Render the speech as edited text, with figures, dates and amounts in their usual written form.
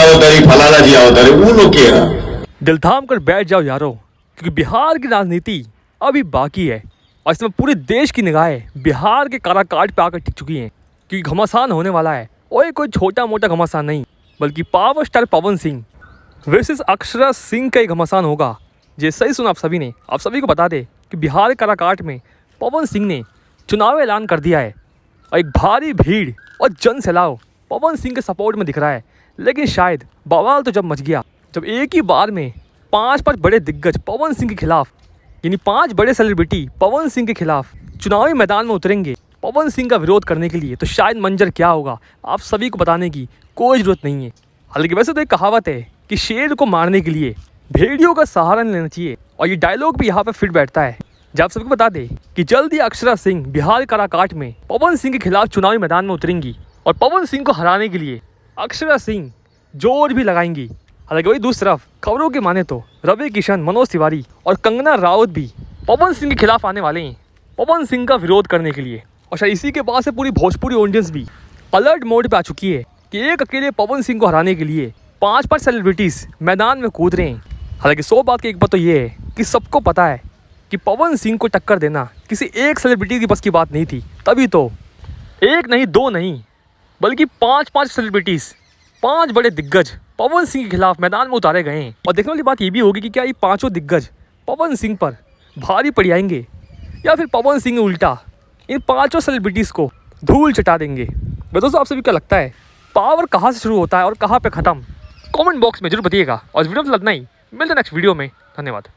अवतारी फलाना जी अवतारी वो लोग के हैं। दिल थाम कर बैठ जाओ यारो, क्योंकि बिहार की राजनीति अभी बाकी है और इसमें पूरे देश की निगाहें बिहार के काराकाट पे आकर टिक चुकी हैं। क्योंकि घमासान होने वाला है और ये कोई छोटा मोटा घमासान नहीं, बल्कि power star Pawan Singh versus Akshara Singh का एक घमासान होगा। ये सही सुना आप सभी ने। आप सभी को बता दें कि बिहार के काराकाट में पवन सिंह ने चुनाव ऐलान कर दिया है और एक भारी भीड़ और जन सैलाब पवन सिंह के सपोर्ट में दिख रहा है। लेकिन शायद बवाल तो जब मच गया जब एक ही बार में पांच बड़े दिग्गज पवन सिंह के खिलाफ, यानी 5 बड़े सेलिब्रिटी पवन सिंह के खिलाफ चुनावी मैदान में उतरेंगे पवन सिंह का विरोध करने के लिए। तो शायद मंजर क्या होगा आप सभी को बताने की कोई ज़रूरत नहीं है। हालांकि वैसे तो एक कहावत है कि शेर को मारने के लिए भेड़ियों का सहारा नहीं लेना चाहिए, और ये डायलॉग भी यहाँ पे फिट बैठता है। जब आप सबको बता दें कि जल्द ही अक्षरा सिंह बिहार काराकाट में पवन सिंह के खिलाफ चुनावी मैदान में उतरेंगी और पवन सिंह को हराने के लिए अक्षरा सिंह जोर भी लगाएंगी। हालांकि वही दूसरी तरफ खबरों के माने तो रवि किशन, मनोज तिवारी और कंगना राउत भी पवन सिंह के खिलाफ आने वाले हैं पवन सिंह का विरोध करने के लिए। और शायद इसी के बाद से पूरी भोजपुरी ऑडियंस भी अलर्ट मोड पे आ चुकी है कि एक अकेले पवन सिंह को हराने के लिए 5 सेलिब्रिटीज़ मैदान में कूद रहे हैं। हालांकि 100 बात की एक बात तो ये है कि सबको पता है कि पवन सिंह को टक्कर देना किसी एक सेलिब्रिटी की बस की बात नहीं थी। तभी तो एक नहीं, 2 नहीं, बल्कि 5 सेलिब्रिटीज़, 5 बड़े दिग्गज पवन सिंह के खिलाफ मैदान में उतारे गए हैं। और देखने वाली बात ये भी होगी कि क्या ये 5 दिग्गज पवन सिंह पर भारी पड़ जाएंगे या फिर पवन सिंह उल्टा इन 5 सेलिब्रिटीज़ को धूल चटा देंगे। दोस्तों आप सभी क्या लगता है, पावर कहाँ से शुरू होता है और कहाँ पे ख़त्म? कमेंट बॉक्स में जरूर बताइएगा। और वीडियो तो लगना ही, मिलते नेक्स्ट वीडियो में। धन्यवाद।